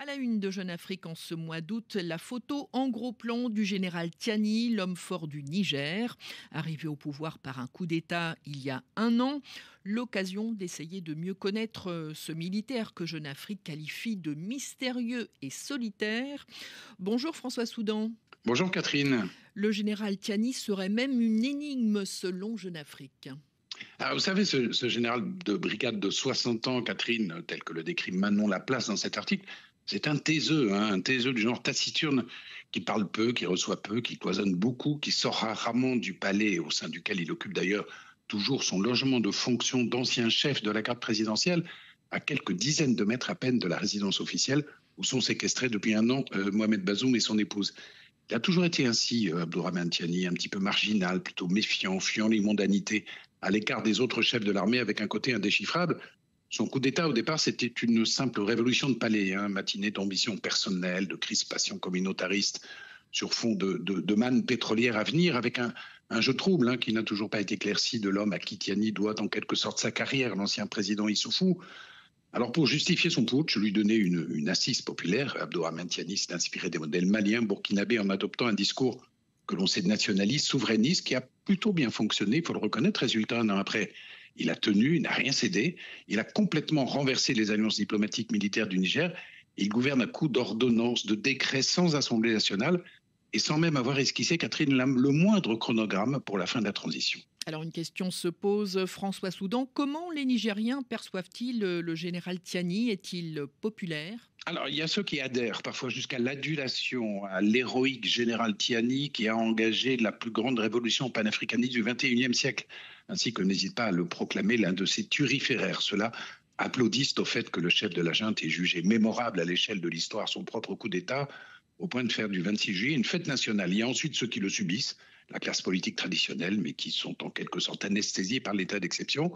À la une de Jeune Afrique en ce mois d'août, la photo en gros plan du général Tiani, l'homme fort du Niger, arrivé au pouvoir par un coup d'État il y a un an. L'occasion d'essayer de mieux connaître ce militaire que Jeune Afrique qualifie de mystérieux et solitaire. Bonjour François Soudan. Bonjour Catherine. Le général Tiani serait même une énigme selon Jeune Afrique. Alors, vous savez, ce général de brigade de 60 ans, Catherine, tel que le décrit Manon Laplace dans cet article, c'est un taiseux, un taiseux du genre taciturne, qui parle peu, qui reçoit peu, qui cloisonne beaucoup, qui sort rarement du palais au sein duquel il occupe d'ailleurs toujours son logement de fonction d'ancien chef de la garde présidentielle, à quelques dizaines de mètres à peine de la résidence officielle où sont séquestrés depuis un an Mohamed Bazoum et son épouse. Il a toujours été ainsi, Abdourahmane Tiani, un petit peu marginal, plutôt méfiant, fuyant les mondanités, à l'écart des autres chefs de l'armée avec un côté indéchiffrable. Son coup d'État, au départ, c'était une simple révolution de palais, matinée d'ambition personnelle, de crispation communautariste, sur fond de manne pétrolière à venir, avec un jeu trouble qui n'a toujours pas été éclairci de l'homme à qui Tiani doit en quelque sorte sa carrière, l'ancien président Issoufou. Alors pour justifier son putsch, lui donner une assise populaire, Abdourahmane Tiani s'est inspiré des modèles maliens, burkinabés en adoptant un discours que l'on sait nationaliste, souverainiste, qui a plutôt bien fonctionné, il faut le reconnaître. Résultat, un an après, il a tenu, il n'a rien cédé, il a complètement renversé les alliances diplomatiques militaires du Niger, il gouverne à coups d'ordonnances, de décrets sans Assemblée nationale, et sans même avoir esquissé, Catherine, le moindre chronogramme pour la fin de la transition. Alors une question se pose, François Soudan, comment les Nigériens perçoivent-ils le général Tiani? Est-il populaire? Alors, il y a ceux qui adhèrent parfois jusqu'à l'adulation à l'héroïque général Tiani qui a engagé la plus grande révolution panafricaniste du XXIe siècle, ainsi que n'hésite pas à le proclamer l'un de ses turiféraires. Ceux-là applaudissent au fait que le chef de la junte ait jugé mémorable à l'échelle de l'histoire son propre coup d'État, au point de faire du 26 juillet une fête nationale. Il y a ensuite ceux qui le subissent, la classe politique traditionnelle, mais qui sont en quelque sorte anesthésiés par l'état d'exception.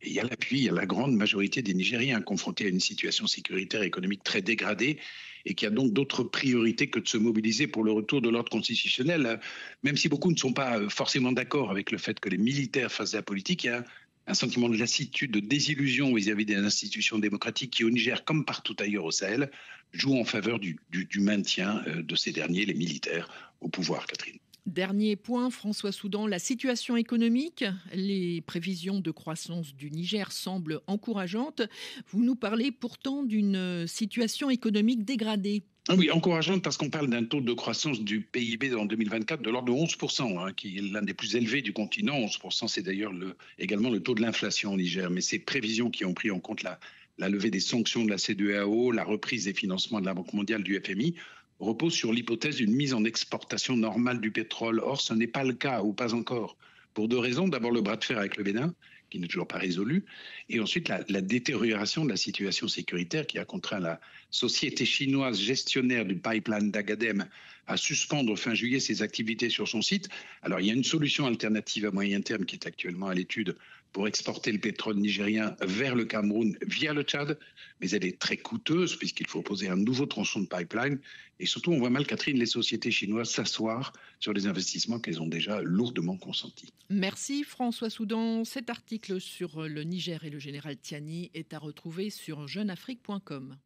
Et il y a l'appui, il y a la grande majorité des Nigériens confrontés à une situation sécuritaire et économique très dégradée et qui a donc d'autres priorités que de se mobiliser pour le retour de l'ordre constitutionnel. Même si beaucoup ne sont pas forcément d'accord avec le fait que les militaires fassent de la politique, il y a un sentiment de lassitude, de désillusion vis-à-vis des institutions démocratiques qui, au Niger, comme partout ailleurs au Sahel, jouent en faveur du maintien de ces derniers, les militaires, au pouvoir, Catherine. Dernier point, François Soudan, la situation économique, les prévisions de croissance du Niger semblent encourageantes. Vous nous parlez pourtant d'une situation économique dégradée. Ah oui, encourageante parce qu'on parle d'un taux de croissance du PIB en 2024 de l'ordre de 11%, qui est l'un des plus élevés du continent. 11%, c'est d'ailleurs également le taux de l'inflation au Niger. Mais ces prévisions qui ont pris en compte la levée des sanctions de la CEDEAO, la reprise des financements de la Banque mondiale, du FMI, repose sur l'hypothèse d'une mise en exportation normale du pétrole. Or, ce n'est pas le cas, ou pas encore. Pour deux raisons. D'abord, le bras de fer avec le Bénin, qui n'est toujours pas résolu. Et ensuite, la détérioration de la situation sécuritaire qui a contraint la société chinoise gestionnaire du pipeline d'Agadem à suspendre fin juillet ses activités sur son site. Alors, il y a une solution alternative à moyen terme qui est actuellement à l'étude pour exporter le pétrole nigérien vers le Cameroun via le Tchad, mais elle est très coûteuse puisqu'il faut poser un nouveau tronçon de pipeline. Et surtout, on voit mal, Catherine, les sociétés chinoises s'asseoir sur les investissements qu'elles ont déjà lourdement consentis. Merci François Soudan. Cet article sur le Niger et le général Tiani est à retrouver sur jeuneafrique.com.